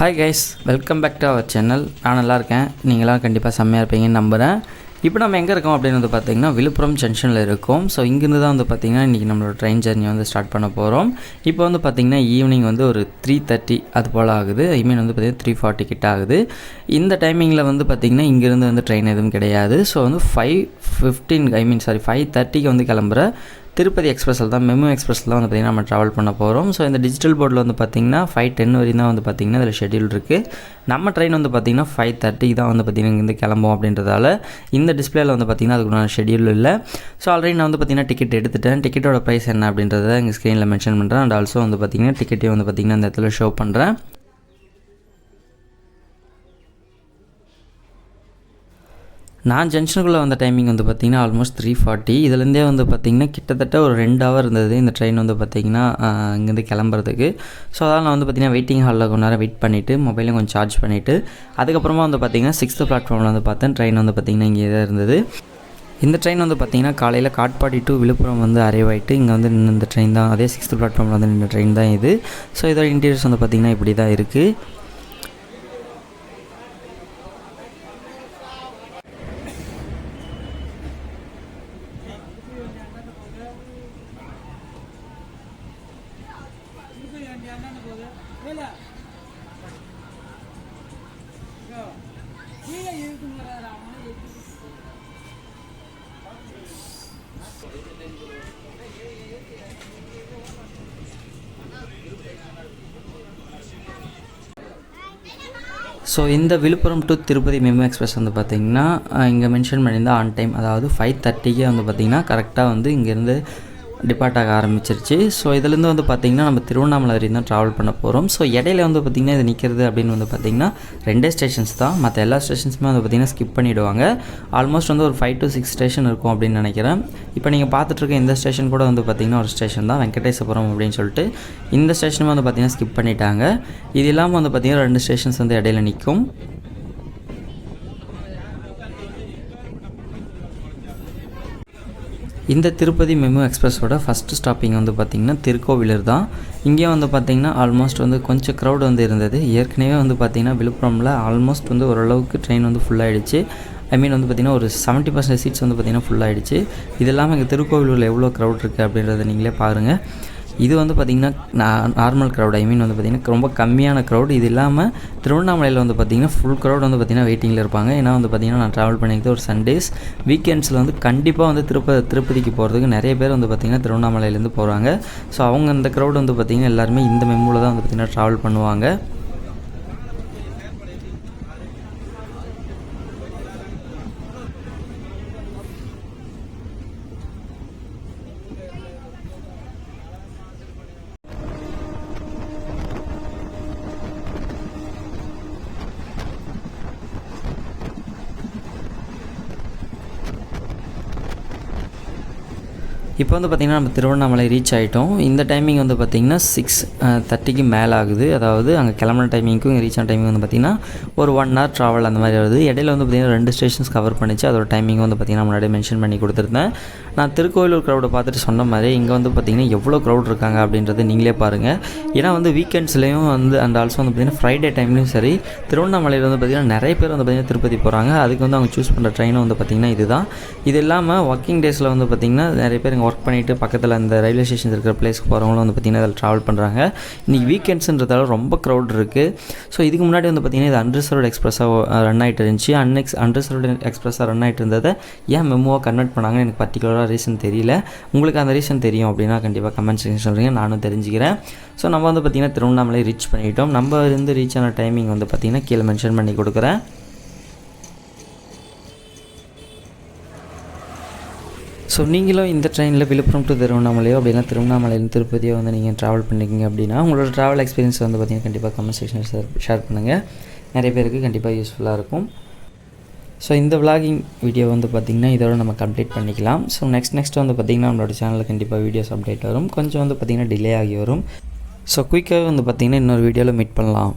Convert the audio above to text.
Hi guys, welcome back to our channel. நான் நல்லா இருக்கேன், நீங்களாம் கண்டிப்பாக செம்மையாக இருப்பீங்கன்னு நம்புகிறேன். இப்போ நம்ம எங்கே இருக்கோம் அப்படின்னு வந்து பார்த்திங்கன்னா விழுப்புரம் ஜங்ஷனில் இருக்கோம். ஸோ இங்கேருந்து தான் வந்து பார்த்திங்கன்னா இன்றைக்கி நம்மளோட ட்ரெயின் ஜர்னி வந்து ஸ்டார்ட் பண்ண போகிறோம். இப்போ வந்து பார்த்திங்கன்னா ஈவினிங் வந்து ஒரு 3:30 அது போல் ஆகுது. வந்து பார்த்திங்கன்னா 3:40 கிட்ட ஆகுது. இந்த டைமிங்கில் வந்து பார்த்திங்கன்னா இங்கேருந்து வந்து ட்ரெயின் எதுவும் கிடையாது. ஸோ வந்து 5:30க்கு வந்து கிளம்புற திருப்பதி எக்ஸ்பிரஸில் தான், மெமு எக்ஸ்பிரஸில் தான் வந்து பார்த்திங்கன்னா நம்ம ட்ராவல் பண்ண போகிறோம். ஸோ இந்த டிஜிட்டல் போர்டில் வந்து பார்த்திங்கன்னா 5:10 வரையும் தான் வந்து பார்த்திங்கன்னா இதில் ஷெட்யூல் இருக்குது. நம்ம ட்ரெயின் வந்து பார்த்திங்கன்னா 5:30 தான் வந்து பார்த்திங்கன்னா இங்கேருந்து கிளம்போம். அப்படின்றதால இந்த டிஸ்பிளேயில் வந்து பார்த்திங்கன்னா அதுக்குள்ள ஷெட்யூல் இல்லை. ஸோ ஆல்ரெடி நான் வந்து பார்த்திங்கன்னா டிக்கெட் எடுத்துட்டேன். டிக்கெட்டோட ப்ரைஸ் என்ன அப்படின்றத எங்கள் ஸ்க்ரீனில் மென்ஷன் பண்ணுறேன். அண்ட் ஆல்சோ வந்து பார்த்திங்கன்னா டிக்கெட்டையும் வந்து பார்த்திங்கன்னா இந்த இடத்துல ஷோ பண்ணுறேன். நான் ஜங்ஷனுக்குள்ளே வந்த டைமிங் வந்து பார்த்திங்கன்னா ஆல்மோஸ்ட் 3:40. இதுலேருந்தே வந்து பார்த்திங்கன்னா கிட்டத்தட்ட ஒரு 2 ஹவர் இருந்தது இந்த ட்ரெயின் வந்து பார்த்திங்கன்னா இங்கேருந்து கிளம்புறதுக்கு. ஸோ அதனால் நான் வந்து பார்த்திங்கன்னா வெயிட்டிங் ஹாலில் கொஞ்சம் நேரம் வெயிட் பண்ணிவிட்டு மொபைலையும் கொஞ்சம் சார்ஜ் பண்ணிவிட்டு அதுக்கப்புறமா வந்து பார்த்திங்கன்னா 6th பிளாட்ஃபார்மில் வந்து பார்த்தேன். ட்ரெயின் வந்து பார்த்திங்கன்னா இங்கே தான் இருந்தது. இந்த ட்ரெயின் வந்து பார்த்திங்கன்னா காலையில் காட்பாடி டு விழுப்புரம் வந்து அரைவ் ஆகிட்டு இங்கே வந்து இந்த ட்ரெயின் தான், அதே 6th பிளாட்ஃபார்மில் வந்து நின்ற ட்ரெயின் தான் இது. ஸோ இதோட இன்டீரியர்ஸ் வந்து பார்த்திங்கன்னா இப்படி தான் இருக்குது. ஸோ இந்த Villupuram to Tirupati MEMU express வந்து பார்த்திங்கன்னா இங்கே மென்ஷன் பண்ணியிருந்தால் ஆன் டைம், அதாவது 5:30க்கே வந்து பார்த்திங்கன்னா கரெக்டாக வந்து இங்கேருந்து டிபார்ட் ஆக ஆரம்பிச்சிருச்சு. ஸோ இதுலேருந்து வந்து பார்த்திங்கன்னா நம்ம திருவண்ணாமலை வரையும் தான் ட்ராவல் பண்ண போகிறோம். ஸோ இடையில வந்து பார்த்திங்கன்னா இது நிற்கிறது அப்படின்னு வந்து பார்த்திங்கன்னா 2 ஸ்டேஷன்ஸ் தான். மற்ற எல்லா ஸ்டேஷன்ஸுமே வந்து பார்த்திங்கன்னா ஸ்கிப் பண்ணிவிடுவாங்க. ஆல்மோஸ்ட் வந்து ஒரு 5 to 6 ஸ்டேஷன் இருக்கும் அப்படின்னு நினைக்கிறேன். இப்போ நீங்கள் பார்த்துட்ருக்க இந்த ஸ்டேஷன் கூட வந்து பார்த்திங்கன்னா ஒரு ஸ்டேஷன் தான், வெங்கடேசபுரம் அப்படின்னு சொல்லிட்டு. இந்த ஸ்டேஷனுமே வந்து பார்த்திங்கன்னா ஸ்கிப் பண்ணிட்டாங்க. இது இல்லாமல் வந்து பார்த்திங்கன்னா 2 ஸ்டேஷன்ஸ் வந்து இடையில நிற்கும். இந்த திருப்பதி மெமு எக்ஸ்பிரஸோட ஃபஸ்ட்டு ஸ்டாப்பிங் வந்து பார்த்திங்கன்னா திருக்கோவிலூர் தான். இங்கேயும் வந்து பார்த்திங்கன்னா ஆல்மோஸ்ட் வந்து கொஞ்சம் க்ரௌட் வந்து இருந்தது. ஏற்கனவே வந்து பார்த்திங்கன்னா விழுப்புரமில் ஆல்மோஸ்ட் வந்து ஓரளவுக்கு ட்ரெயின் வந்து ஃபுல்லாகிடுச்சு. வந்து பார்த்திங்கன்னா ஒரு 70% சீட்ஸ் வந்து பார்த்திங்கன்னா ஃபுல்லாகிடுச்சு. இது இல்லாமல் இங்கே திருக்கோவிலூரில் எவ்வளோ க்ரௌட் இருக்குது அப்படின்றத நீங்களே பாருங்கள். இது வந்து பார்த்திங்கன்னா நார்மல் க்ரௌட், வந்து பார்த்திங்கன்னா ரொம்ப கம்மியான க்ரௌட். இது இல்லாமல் திருவண்ணாமலையில் வந்து பார்த்திங்கன்னா ஃபுல் க்ரௌட் வந்து பார்த்திங்கன்னா வெயிட்டிங்கில் இருப்பாங்க. ஏன்னா வந்து பார்த்திங்கன்னா நான் ட்ராவல் பண்ணிக்கிறது ஒரு சண்டேஸ், வீக்கெண்ட்ஸில் வந்து கண்டிப்பாக வந்து திருப்பதிக்கு போகிறதுக்கு நிறைய பேர் வந்து பார்த்திங்கன்னா திருவண்ணாமலையிலேருந்து போகிறாங்க. ஸோ அவங்க இந்த க்ரௌட் வந்து பார்த்திங்கன்னா எல்லாருமே இந்த மெமுவில் தான் வந்து பார்த்திங்கன்னா ட்ராவல் பண்ணுவாங்க. இப்போ வந்து பார்த்திங்கன்னா நம்ம திருவண்ணாமலை ரீச் ஆகிட்டோம். இந்த டைமிங் வந்து பார்த்திங்கன்னா 6:30க்கு மேலே ஆகுது. அதாவது அங்கே கிளம்புன டைமிங்க்கும் ரீச் ஆன டைமிங் வந்து பார்த்திங்கன்னா ஒரு 1 hour ட்ராவல் அந்த மாதிரி வருது. இடையில வந்து பார்த்திங்கன்னா 2 ஸ்டேஷன்ஸ் கவர் பண்ணிச்சு. அதோட டைமிங் வந்து பார்த்திங்கன்னா முன்னாடியே மென்ஷன் பண்ணி கொடுத்துருந்தேன். நான் திருக்கோவிலூர் க்ரௌடை பார்த்துட்டு சொன்ன மாதிரி இங்கே வந்து பார்த்திங்கன்னா எவ்வளோ க்ரௌட் இருக்காங்க அப்படின்றது நீங்களே பாருங்கள். ஏன்னா வந்து வீக்கெண்ட்ஸ்லேயும் வந்து அண்ட் ஆல்சோ வந்து பார்த்திங்கன்னா ஃப்ரைடே டைம்லேயும் சரி, திருவண்ணாமலையில் வந்து பார்த்திங்கன்னா நிறைய பேர் வந்து பார்த்திங்கன்னா திருப்பதி போகிறாங்க. அதுக்கு வந்து அவங்க சூஸ் பண்ணுற ட்ரெயினும் வந்து பார்த்திங்கன்னா இதுதான். இது இல்லாமல் ஒர்க்கிங் டேஸில் வந்து பார்த்திங்கன்னா நிறைய பேர் இங்கே ஒர்க் பண்ணிவிட்டு பக்கத்தில் அந்த ரயில்வே ஸ்டேஷன் இருக்கிற பிளேஸ்க்கு போகிறவங்களும் வந்து பார்த்திங்கன்னா அதில் ட்ராவல் பண்ணுறாங்க. இன்றைக்கி வீக்கெண்ட்ஸுன்றதால ரொம்ப க்ரௌட் இருக்குது. ஸோ இதுக்கு முன்னாடி வந்து பார்த்திங்கன்னா இது அன்ரிசர்வ்டு எக்ஸ்பிரஸாக ரன் ஆகிட்டு இருந்துச்சு. அன்ரிசர்வ்டு எக்ஸ்பிரஸாக ரன் ஆகிட்டு இருந்ததை ஏன் மெமுவாக கன்வெர்ட் பண்ணாங்கன்னு எனக்கு பர்டிகுலராக ரீசன் தெரியல. உங்களுக்கு அந்த ரீசன் தெரியும் அப்படின்னா கண்டிப்பாக கமெண்ட் செக்ஷன் சொல்கிறீங்க, நானும் தெரிஞ்சுக்கிறேன். ஸோ நம்ம வந்து பார்த்திங்கன்னா திருவண்ணாமலை ரீச் பண்ணிட்டோம். நம்ம இருந்து ரீச் ஆன டைமிங் வந்து பார்த்திங்கன்னா கீழே மென்ஷன் பண்ணி கொடுக்குறேன். ஸோ நீங்களும் இந்த ட்ரெயினில் விழுப்புரம் டு திருவண்ணாமலையோ அப்படின்னா திருவண்ணாமலையிலேருந்து திருப்பதியோ வந்து நீங்கள் ட்ராவல் பண்ணிக்கிங்க அப்படின்னா உங்களோட ட்ராவல் எக்ஸ்பீரியன்ஸ் வந்து பார்த்திங்கன்னா கண்டிப்பாக கமெண்ட் செக்ஷனில் ஷேர் பண்ணுங்கள். நிறைய பேருக்கு கண்டிப்பாக யூஸ்ஃபுல்லாக இருக்கும். ஸோ இந்த விலாகிங் வீடியோ வந்து பார்த்திங்கன்னா இதோட நம்ம கம்ப்ளீட் பண்ணிக்கலாம். ஸோ நெக்ஸ்ட் வந்து பார்த்திங்கன்னா நம்மளோட சேனலில் கண்டிப்பாக வீடியோஸ் அப்டேட் வரும். கொஞ்சம் வந்து பார்த்திங்கன்னா டிலே ஆகி வரும். ஸோ குயிக்காகவே வந்து பார்த்திங்கன்னா இன்னொரு வீடியோவில் மீட் பண்ணலாம்.